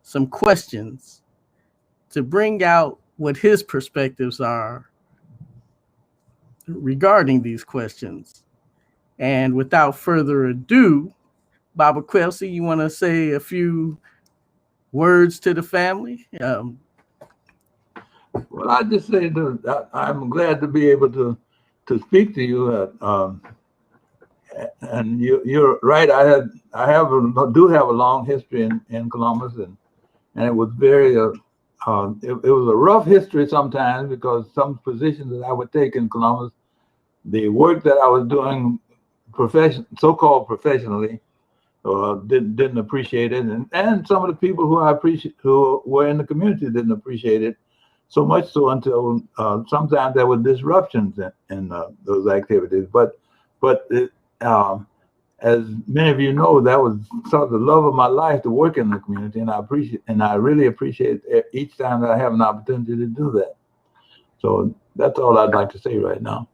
some questions to bring out what his perspectives are regarding these questions. And without further ado, Baba Kelsey, you want to say a few words to the family? Well, I just say that I'm glad to be able to speak to you. And you're right. Do have a long history in Columbus, and it was very it was a rough history sometimes, because some positions that I would take in Columbus, the work that I was doing so-called professionally, didn't appreciate it, and some of the people who were in the community didn't appreciate it so much so until sometimes there were disruptions in those activities. But as many of you know, that was sort of the love of my life to work in the community, and I really appreciate each time that I have an opportunity to do that. So that's all I'd like to say right now.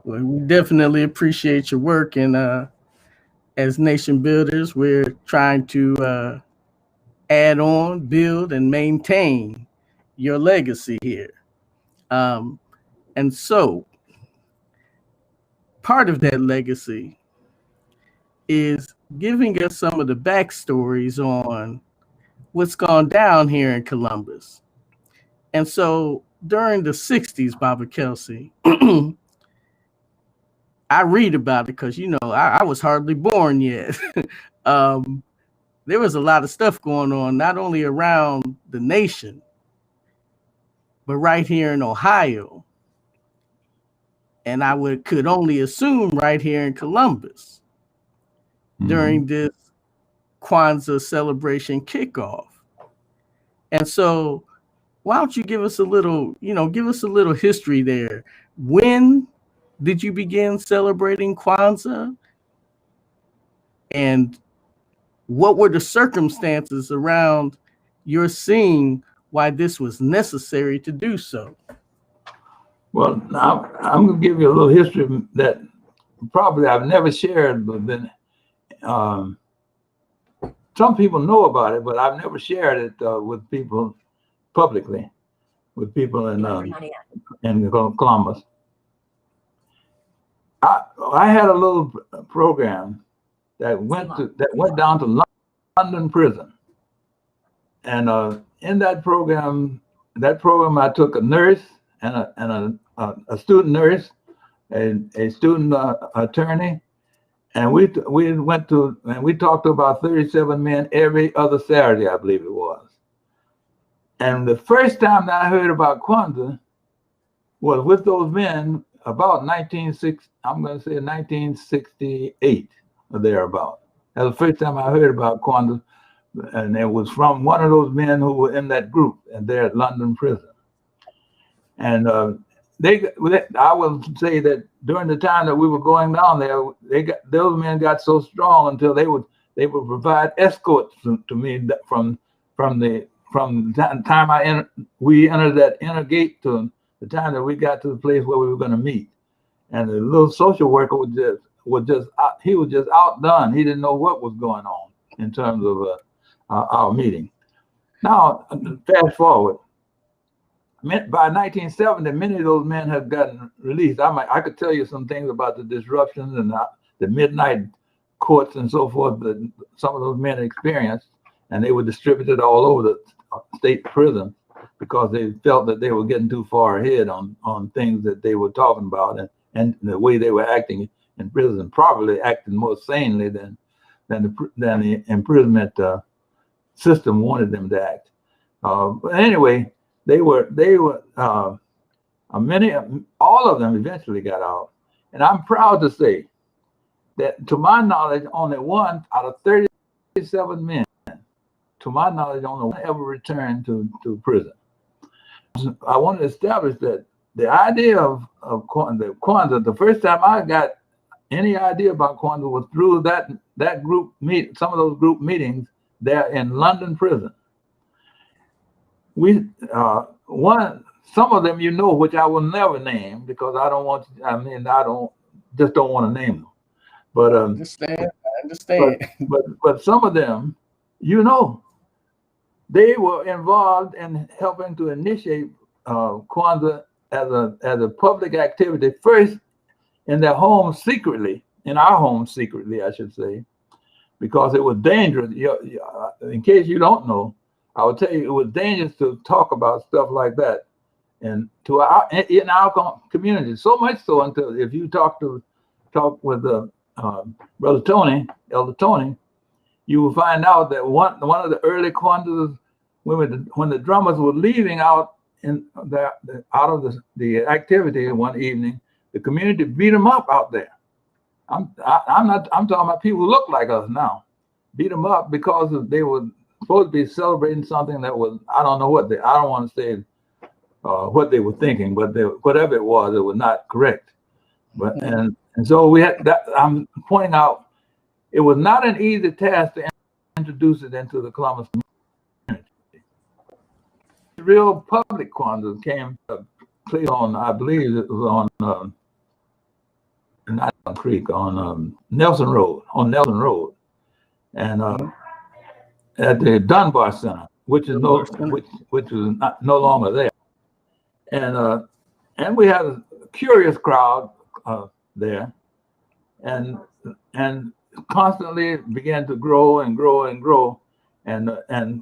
Well, we definitely appreciate your work, and as nation builders, we're trying to add on, build, and maintain your legacy here. And so part of that legacy is giving us some of the backstories on what's gone down here in Columbus. And so during the 60s, Baba Kelsey, I read about it because, I was hardly born yet. There was a lot of stuff going on, not only around the nation, but right here in Ohio. And I could only assume right here in Columbus during this Kwanzaa celebration kickoff. And so why don't you give us a little history there. When did you begin celebrating Kwanzaa? And what were the circumstances around your seeing why this was necessary to do so? Well, now I'm going to give you a little history that probably I've never shared, but then some people know about it, but I've never shared it with people publicly, with people in Columbus. I had a little program that went down to London prison, and in that program I took a nurse and a student nurse, a student attorney, and we went to, and we talked to about 37 men every other Saturday, I believe it was. And the first time that I heard about Kwanzaa was with those men about 1968 or thereabout. That was the first time I heard about Kwanzaa, and it was from one of those men who were in that group, and they're at London prison. And I will say that during the time that we were going down there, those men got so strong until they would provide escorts to me from the time we entered that inner gate to the time that we got to the place where we were going to meet. And the little social worker he was just outdone. He didn't know what was going on in terms of our meeting. Now, fast forward. By 1970, many of those men had gotten released. I could tell you some things about the disruptions and the midnight courts and so forth that some of those men experienced, and they were distributed all over the state prison because they felt that they were getting too far ahead on things that they were talking about and the way they were acting in prison, probably acting more sanely than the imprisonment system wanted them to act. But anyway, all of them eventually got out. And I'm proud to say that, to my knowledge, only one out of 37 men, to my knowledge, only one ever returned to prison. I want to establish that the idea of Kwanzaa, the first time I got any idea about Kwanzaa was through that group some of those group meetings there in London prison. Some of them which I will never name because I don't want to name them. But I understand. But some of them, they were involved in helping to initiate Kwanzaa as a public activity, first in their homes secretly, in our homes secretly, I should say, because it was dangerous. In case you don't know, I will tell you it was dangerous to talk about stuff like that, and in our community. So much so until if you talk with Brother Tony, Elder Tony, you will find out that one of the early Kwanzaa, when the drummers were leaving out out of the activity one evening, the community beat them up out there. I'm talking about people who look like us now, beat them up because they were supposed to be celebrating something that was, I don't know what I don't want to say what they were thinking, but whatever it was not correct. But and so we had that. I'm pointing out it was not an easy task to introduce it into the Columbus community. Real public Kwanzaa came clear on, I believe it was on not on Creek, on Nelson Road, and at the Dunbar Center, which is which is no longer there, and we had a curious crowd there, and constantly began to grow and grow and grow, and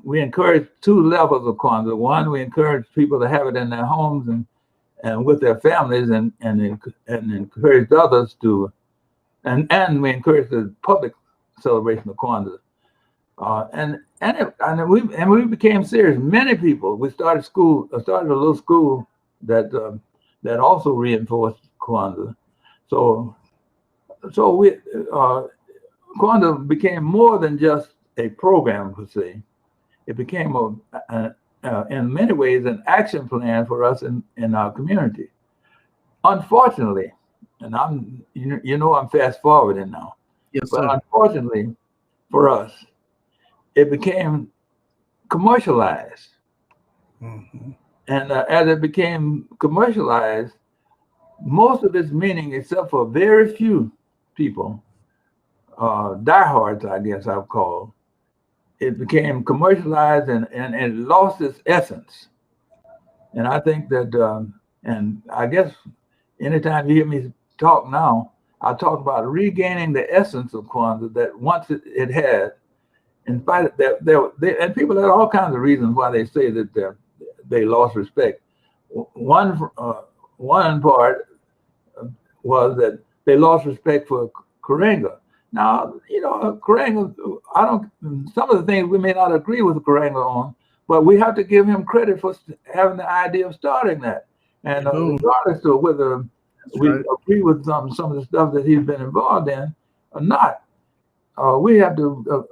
we encouraged two levels of Kwanzaa. One, we encouraged people to have it in their homes and with their families, and encouraged others to, and we encouraged the public celebration of Kwanzaa. And we became serious. Many people. We started a little school that also reinforced Kwanzaa. So we Kwanzaa became more than just a program per se. It became in many ways an action plan for us in our community. Unfortunately, and I'm fast forwarding now. Yes, but sir. Unfortunately for us, it became commercialized. Mm-hmm. And as it became commercialized, most of its meaning, except for very few people, diehards, I guess I've called, it became commercialized and it lost its essence. And I think that, and I guess anytime you hear me talk now, I'll talk about regaining the essence of Kwanzaa that once it had. In spite of that, and people had all kinds of reasons why they say that they lost respect. One part was that they lost respect for Karenga. Now, Karenga, some of the things we may not agree with Karenga on, but we have to give him credit for having the idea of starting that. And regardless of whether we agree with some of the stuff that he's been involved in or not, we have to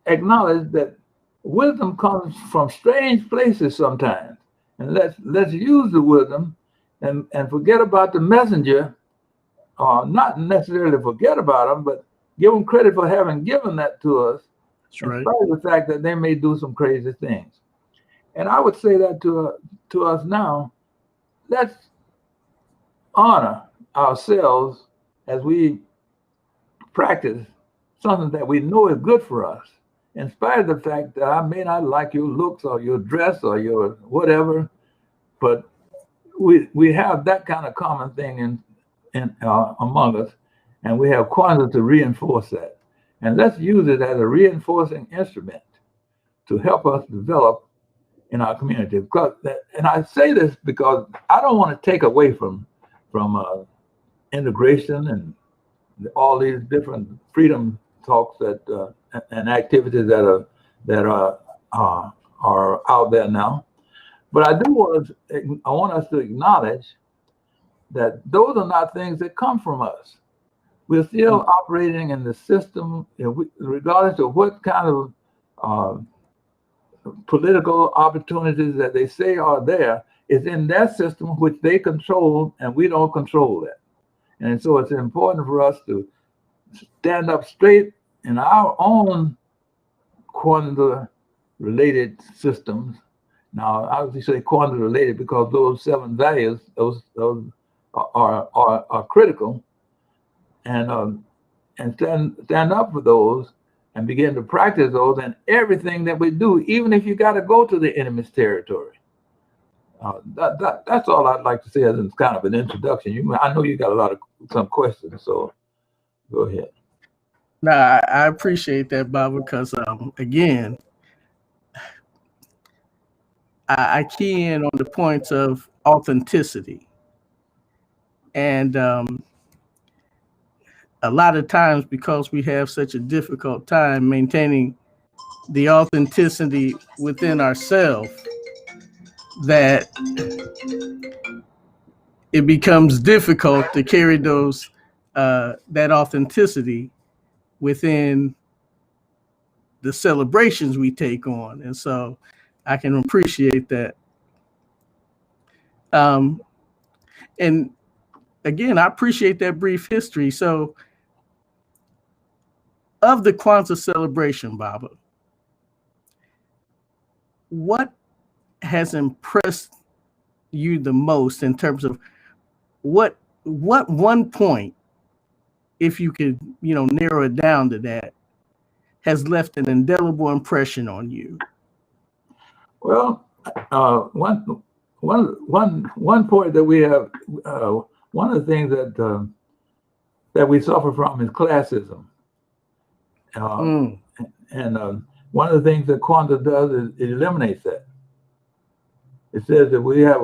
acknowledge that wisdom comes from strange places sometimes, and let's use the wisdom and forget about the messenger, not necessarily forget about them, but give them credit for having given that to us, in spite of the fact that they may do some crazy things. And I would say that to us now, let's honor ourselves as we practice something that we know is good for us, in spite of the fact that I may not like your looks or your dress or your whatever, but we have that kind of common thing among us, and we have Kwanzaa to reinforce that. And let's use it as a reinforcing instrument to help us develop in our community. And I say this because I don't want to take away from integration and all these different freedom talks and activities that are out there now. But I want us to acknowledge that those are not things that come from us. We're still operating in the system, regardless of what kind of political opportunities that they say are there. It's in that system which they control, and we don't control that. And so it's important for us to stand up straight in our own Kwanzaa-related systems. Now, I would say Kwanzaa-related because those 7 values, those are critical, and stand up for those, and begin to practice those in everything that we do, even if you got to go to the enemy's territory. That's all I'd like to say as kind of an introduction. I know you got some questions, so go ahead. No, I appreciate that, Bob, because again, I key in on the points of authenticity. And a lot of times, because we have such a difficult time maintaining the authenticity within ourselves, that it becomes difficult to carry that authenticity within the celebrations we take on. And so I can appreciate that. And again, I appreciate that brief history. So of the Kwanzaa celebration, Baba, what has impressed you the most in terms of what one point, if you could, narrow it down to that, has left an indelible impression on you? Well, one point that we have, one of the things that we suffer from is classism. And one of the things that Kwanzaa does is it eliminates that. It says that we have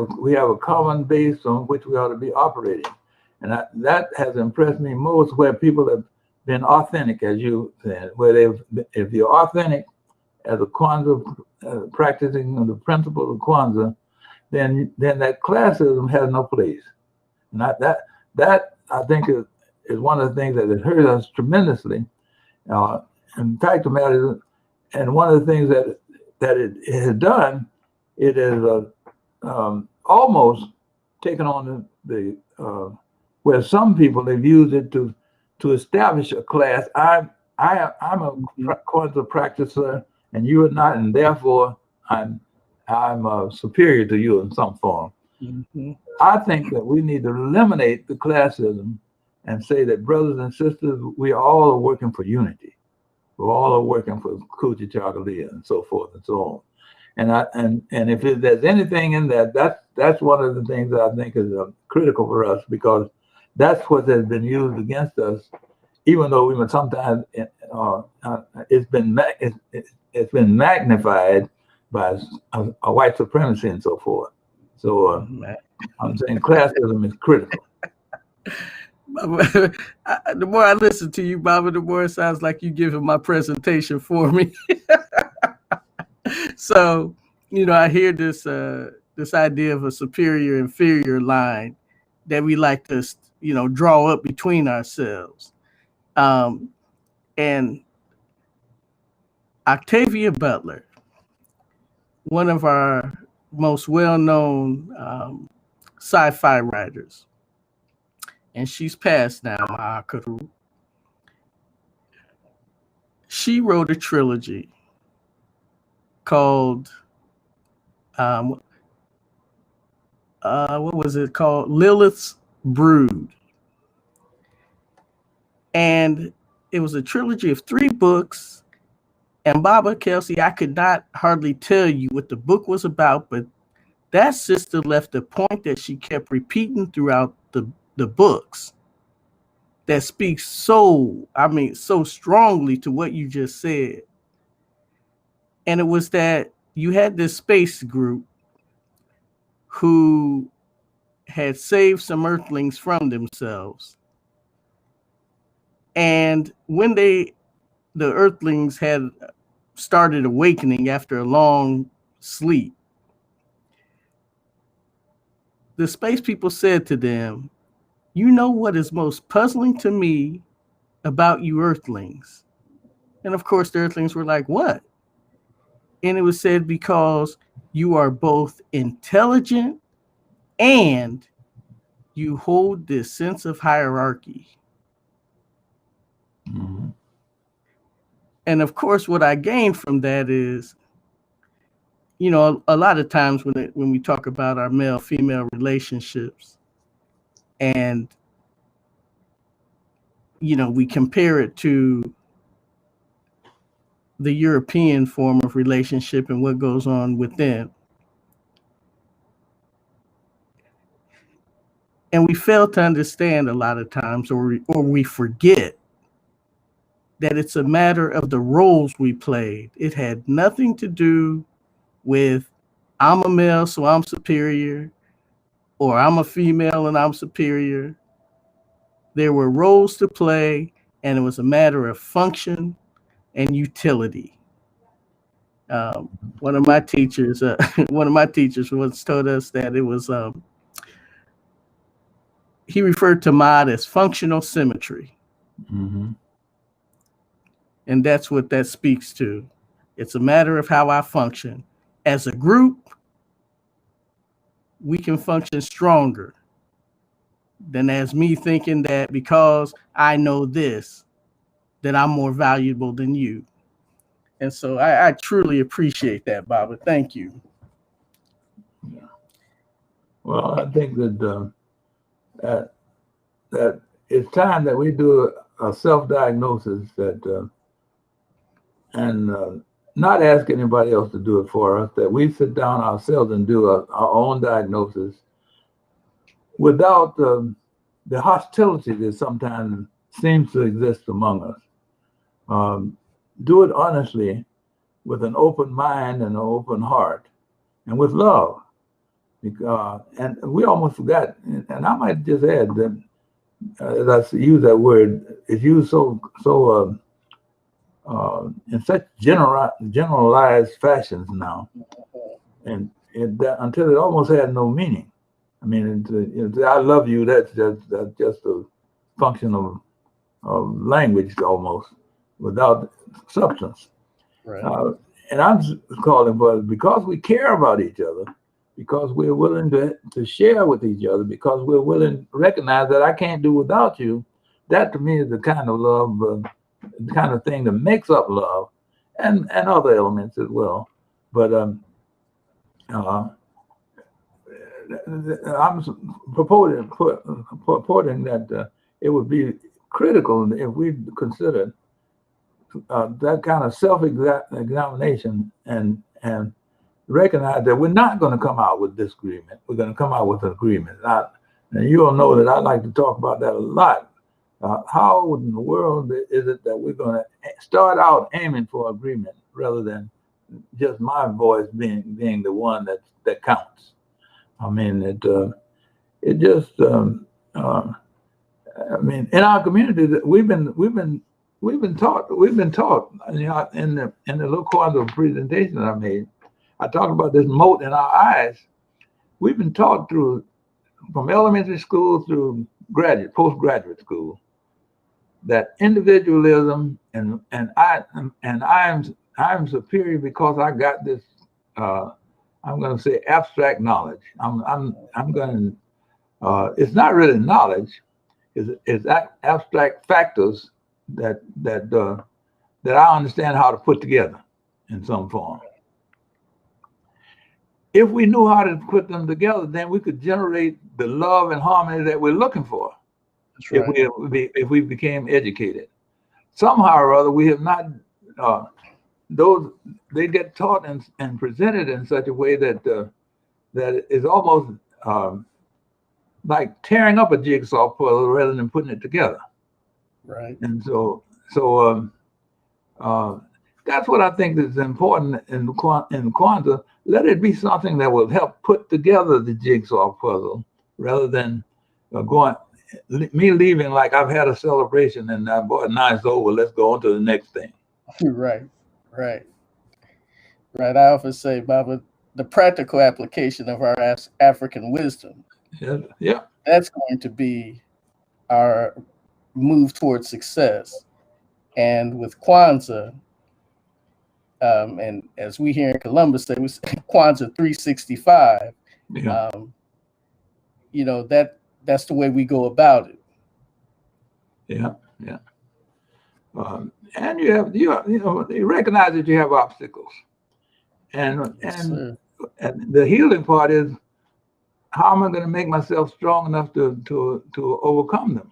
a common base on which we ought to be operating, and that has impressed me most. Where people have been authentic, as you said, if you're authentic as a Kwanzaa practicing the principle of Kwanzaa, then that classism has no place. And that I think is one of the things that has hurt us tremendously. In fact, the matter is, and one of the things that it has done, it has almost taken on the where some people have used it to establish a class. I'm a Kwanzaa practicer, and you are not, and therefore I'm superior to you in some form. Mm-hmm. I think that we need to eliminate the classism and say that, brothers and sisters, we all are working for unity. We all are working for Kuchi Chakalia and so forth and so on. And if there's anything in that's one of the things that I think is critical for us, because that's what has been used against us, even though we sometimes it's been magnified by a white supremacy and so forth. So I'm saying classism is critical. The more I listen to you, Baba, the more it sounds like you giving my presentation for me. So, I hear this idea of a superior inferior line that we like to, draw up between ourselves. And Octavia Butler, one of our most well-known sci-fi writers, and she's passed now, Ma'akaru. She wrote a trilogy called, what was it called? Lilith's Brood. And it was a trilogy of 3 books. And Baba, Kelsey, I could not hardly tell you what the book was about, but that sister left a point that she kept repeating throughout the books that speaks so strongly to what you just said. And it was that you had this space group who had saved some earthlings from themselves. And when the earthlings had started awakening after a long sleep, the space people said to them, "You know what is most puzzling to me about you earthlings?" And of course, the earthlings were like, "What?" And it was said, "Because you are both intelligent and you hold this sense of hierarchy." Mm-hmm. And of course, what I gained from that is, a lot of times when we talk about our male-female relationships, and we compare it to the European form of relationship and what goes on within. And we fail to understand a lot of times, or we forget that it's a matter of the roles we played. It had nothing to do with I'm a male, so I'm superior, or I'm a female and I'm superior. There were roles to play, and it was a matter of function and utility. One of my teachers, one of my teachers once told us that it was. He referred to mod as functional symmetry, Mm-hmm. and that's what that speaks to. It's a matter of how I function. As a group, we can function stronger than as me thinking that because I know this, that I'm more valuable than you. And so I truly appreciate that, Baba. Thank you. Yeah. Well, I think that that it's time that we do a self-diagnosis and not ask anybody else to do it for us. That we sit down ourselves and do our own diagnosis without the hostility that sometimes seems to exist among us. Do it honestly, with an open mind and an open heart, and with love. And we almost forgot, and I might just add that, as I use that word, it's used in such generalized fashions now, and until it almost had no meaning. I mean, I love you. That's just a function of language almost, without substance. Right. And I'm calling for, because we care about each other, because we're willing to share with each other, because we're willing to recognize that I can't do without you. That to me is the kind of love, the kind of thing that makes up love, and other elements as well. But I'm purporting that it would be critical if we considered that kind of self-examination and recognize that we're not going to come out with disagreement. We're going to come out with an agreement. And you all know that I like to talk about that a lot. How in the world is it that we're going to start out aiming for agreement rather than just my voice being the one that counts? I mean, it just. I mean, in our community, we've been taught. You know, in the little Kwanzaa presentation that I made, I talked about this moat in our eyes. We've been taught from elementary school through postgraduate school, that individualism and I'm superior because I got this. I'm going to say abstract knowledge. I'm going to. It's not really knowledge. It's abstract factors that I understand how to put together in some form. If we knew how to put them together, then we could generate the love and harmony that we're looking for. That's right. If we became educated, somehow or other, we have not. Those they get taught and presented in such a way that is almost like tearing up a jigsaw puzzle rather than putting it together. Right. And so that's what I think is important in Kwanzaa. Let it be something that will help put together the jigsaw puzzle rather than me leaving like I've had a celebration and boy, now it's over. Let's go on to the next thing. Right. I often say, Baba, the practical application of our African wisdom. Yeah. That's going to be our move towards success. And with Kwanzaa, and as we here in Columbus say, we say Kwanzaa 365. Yeah. You know, that's the way we go about it. Yeah. And you recognize that you have obstacles, and the healing part is, how am I going to make myself strong enough to overcome them?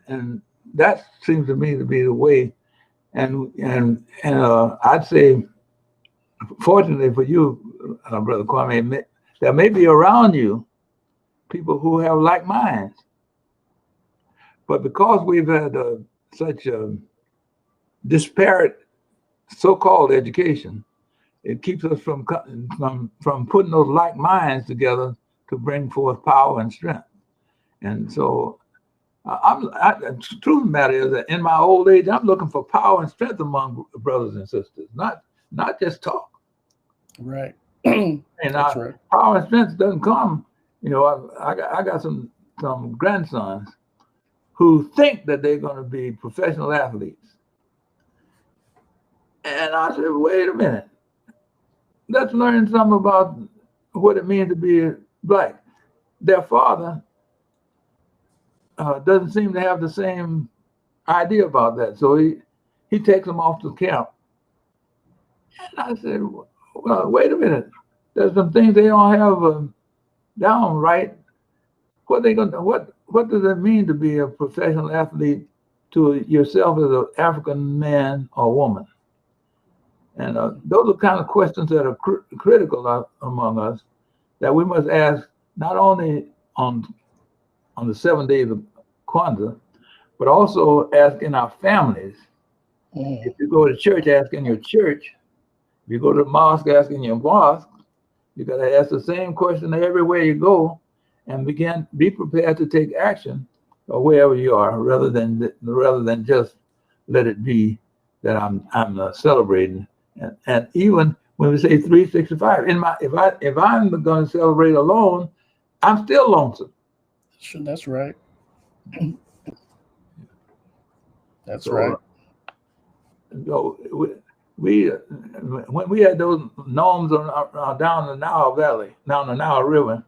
And that seems to me to be the way And I'd say, fortunately for you, Brother Kwame, there may be around you people who have like minds, but because we've had such a disparate so-called education, it keeps us from putting those like minds together to bring forth power and strength. And so, the truth of the matter is that in my old age, I'm looking for power and strength among brothers and sisters, not just talk. Right. And That's right. power and strength doesn't come. I got some grandsons who think that they're going to be professional athletes, and I said, wait a minute, let's learn something about what it means to be black. Their father doesn't seem to have the same idea about that, so he takes them off to camp. And I said, well, wait a minute, there's some things they don't have down right. What does it mean to be a professional athlete to yourself as an African man or woman? And those are kind of questions that are critical among us, that we must ask not only on the 7 days of Kwanzaa, but also ask in our families. If you go to church, ask in your church. If you go to the mosque, ask in your mosque. You got to ask the same question everywhere you go, and be prepared to take action wherever you are, rather than just let it be that I'm celebrating. And even when we say 365, if I'm going to celebrate alone, I'm still lonesome. That's right. That's right. So we when we had those gnomes down the Nile Valley, down the Nile River,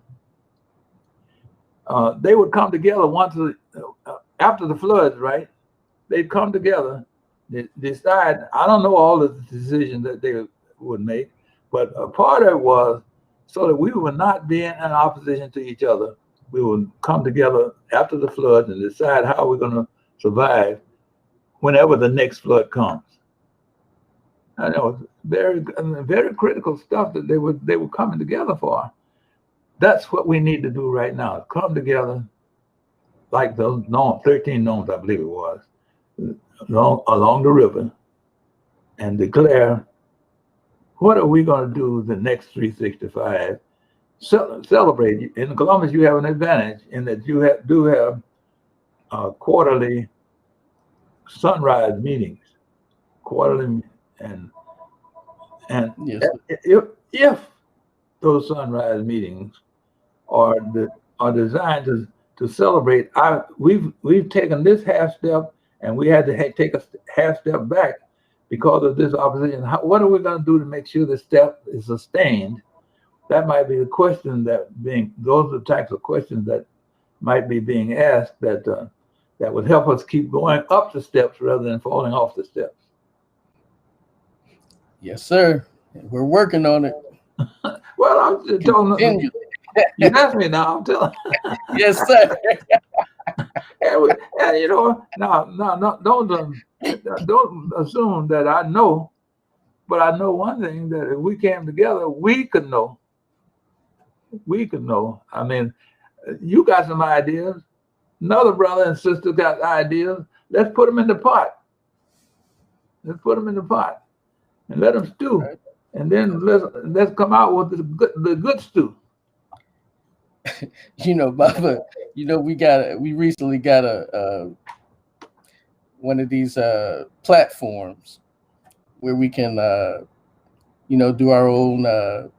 they would come together once after the floods, right? They'd come together, decide. I don't know all the decisions that they would make, but a part of it was so that we would not be in opposition to each other. We would come together after the floods and decide how we're going to survive whenever the next flood comes. I know, very, very critical stuff that they were coming together for. That's what we need to do right now. Come together, like those 13 gnomes, I believe it was, along the river, and declare, what are we going to do the next 365? Celebrate. In Columbus, you have an advantage in that you do have quarterly sunrise meetings, quarterly, and Yes. if those sunrise meetings are designed to celebrate, we've taken this half step, and we had to take a half step back because of this opposition. What are we going to do to make sure this step is sustained? That might be the question those are the types of questions that might be being asked that would help us keep going up the steps rather than falling off the steps. Yes, sir. We're working on it. Well, I'm just telling you. You asked me now. I'm telling. Yes, sir. and no, don't assume that I know, but I know one thing, that if we came together, we could know. We could know. I mean, you got some ideas. Another brother and sister got ideas. Let's put them in the pot. Let's put them in the pot and let them stew. Right. And then let's come out with the good stew. Baba, we recently got a one of these platforms where we can do our own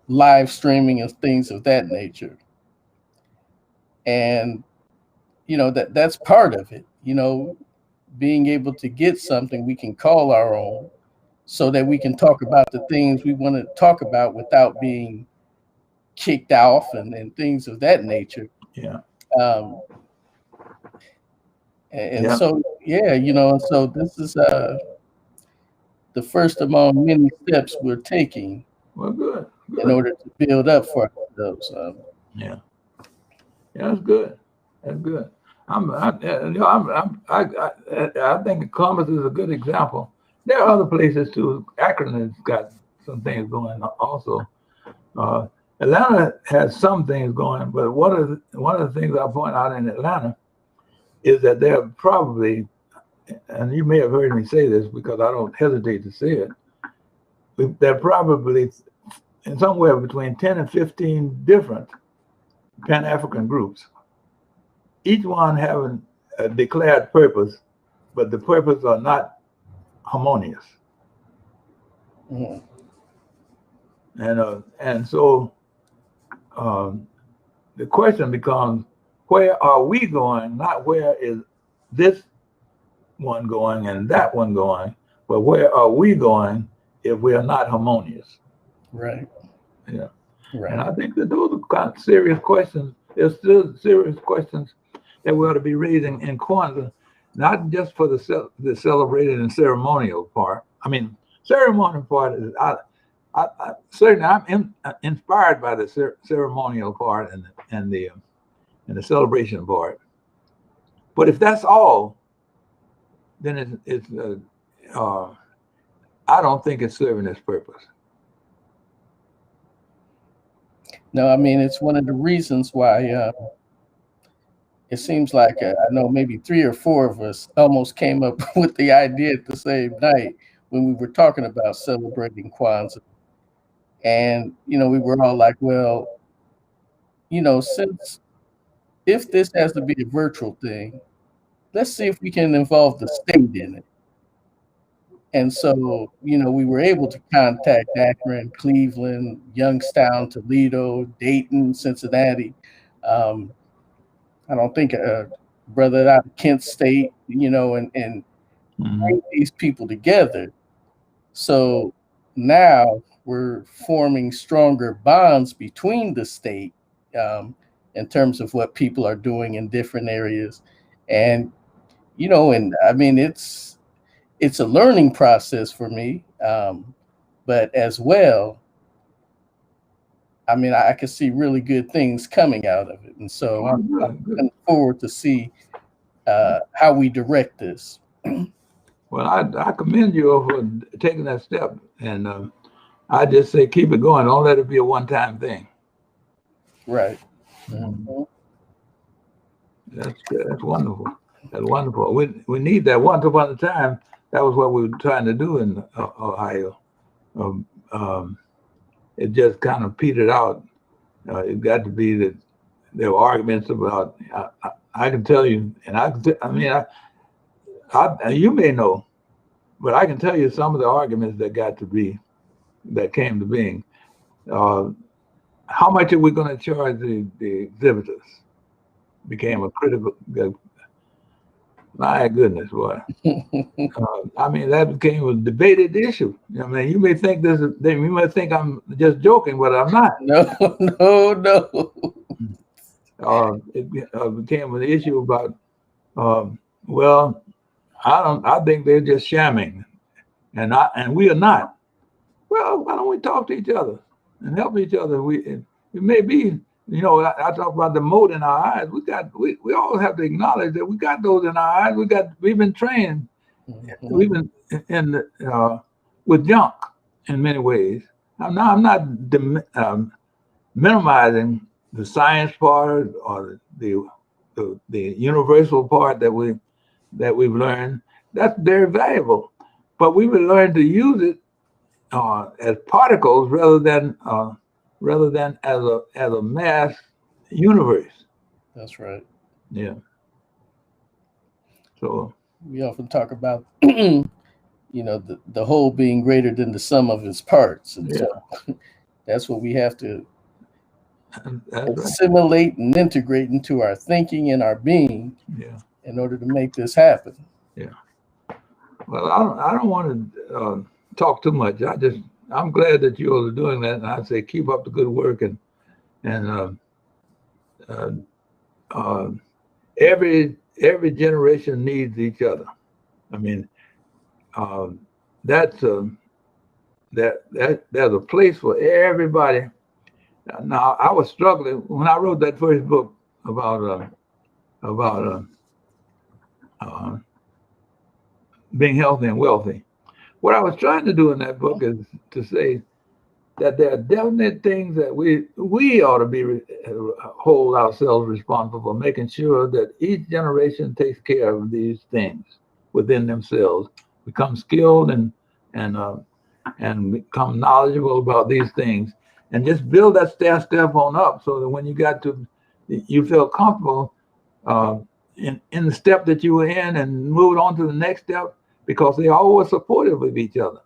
live streaming and things of that nature. And that's part of it, being able to get something we can call our own, so that we can talk about the things we want to talk about without being kicked off and things of that nature. Yeah. So so this is the first among many steps we're taking. Well, good. In order to build up for ourselves. Yeah, that's good. That's good. I think Columbus is a good example. There are other places too. Akron has got some things going also. Uh, Atlanta has some things going, but one of the things I point out in Atlanta is that they're probably, and you may have heard me say this because I don't hesitate to say it, they're probably in somewhere between 10 and 15 different Pan-African groups, each one having a declared purpose, but the purpose are not harmonious. Mm-hmm. And so the question becomes, where are we going? Not where is this one going and that one going, but where are we going if we are not harmonious? Right. Yeah. Right. And I think that those are kind of serious questions. There's still serious questions that we ought to be raising in Kwanzaa, not just for the celebrated and ceremonial part. I mean, ceremonial part is I certainly I'm inspired by the ceremonial part and the celebration part. But if that's all, then I don't think it's serving its purpose. No, I mean, it's one of the reasons why it seems like I know maybe 3 or 4 of us almost came up with the idea at the same night when we were talking about celebrating Kwanzaa. And, we were all like, well, since if this has to be a virtual thing, let's see if we can involve the state in it. And so, we were able to contact Akron, Cleveland, Youngstown, Toledo, Dayton, Cincinnati. I don't think a brother out of Kent State, and bring these people together. So now we're forming stronger bonds between the state in terms of what people are doing in different areas. And, and I mean, it's a learning process for me. But as well, I mean, I can see really good things coming out of it. And so I'm looking forward to see how we direct this. Well, I commend you for taking that step. And I just say, keep it going. Don't let it be a one-time thing. Right. Mm-hmm. That's good. That's wonderful. That's wonderful. We need that. Once upon a time, that was what we were trying to do in Ohio. It just kind of petered out. It got to be that there were arguments about. I can tell you, and you may know, but I can tell you some of the arguments that came to being. How much are we going to charge the exhibitors? Became a critical. My goodness, boy. I mean, that became a debated issue. I mean, you may think you might think I'm just joking, but I'm not. No. It became an issue about, well, I think they're just shamming, and we are not. Well, why don't we talk to each other and help each other? It may be. I talk about the mote in our eyes. We all have to acknowledge that we got those in our eyes. We've been trained. Mm-hmm. We've been with junk in many ways. I'm not minimizing the science part or the universal part that we've learned. That's very valuable, but we would learn to use it as particles rather than as a mass universe. That's right. Yeah. So we often talk about the whole being greater than the sum of its parts, and so that's what we have to assimilate and integrate into our thinking and our being in order to make this happen. Yeah. Well, I don't want to talk too much. I'm glad that you all are doing that, and I say keep up the good work, and every generation needs each other. I mean, there's a place for everybody. Now, I was struggling when I wrote that first book about about being healthy and wealthy. What I was trying to do in that book is to say that there are definite things that we ought to be hold ourselves responsible for, making sure that each generation takes care of these things within themselves, become skilled and become knowledgeable about these things, and just build that step on up, so that when you feel comfortable in the step that you were in, and move on to the next step, because they're always supportive of each other.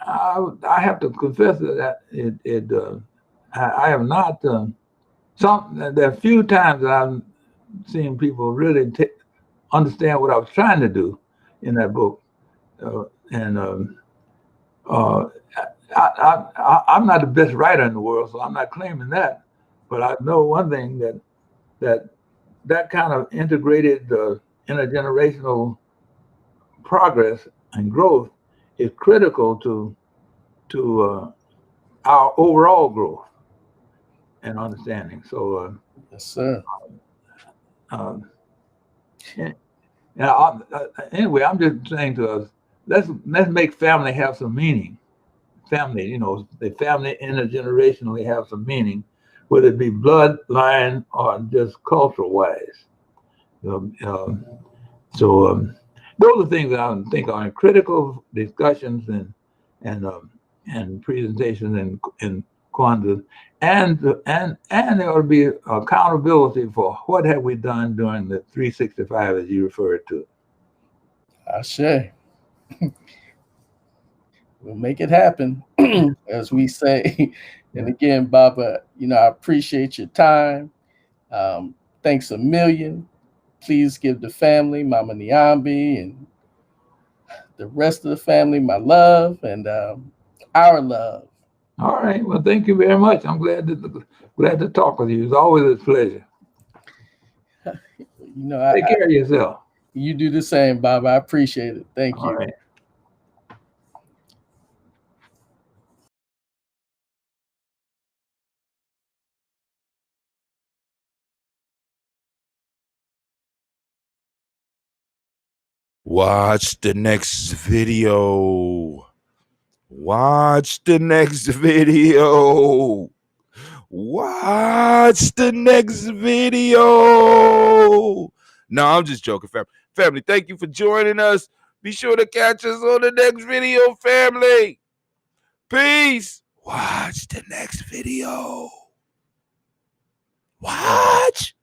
I have to confess that I have not. There are a few times that I've seen people really understand what I was trying to do in that book, and I'm not the best writer in the world, so I'm not claiming that. But I know one thing, that kind of integrated intergenerational progress and growth is critical to our overall growth and understanding. So, yes, sir. Anyway, I'm just saying to us, let's make family have some meaning. Family, the family intergenerationally have some meaning, whether it be bloodline or just cultural wise. So those are things that I think are in critical discussions and presentations in Kwanzaa, and there ought to be accountability for what have we done during the 365 as you referred to. Ashe. We'll make it happen, as we say. And again, Baba, I appreciate your time. Thanks a million. Please give the family, Mama Niambi, and the rest of the family my love and our love. All right. Well, thank you very much. I'm glad to talk with you. It's always a pleasure. Take care of yourself. You do the same, Bob. I appreciate it. Thank you. All right. Watch the next video. Watch the next video. Watch the next video. No, I'm just joking, family. Family, thank you for joining us. Be sure to catch us on the next video, family. Peace. Watch the next video. Watch.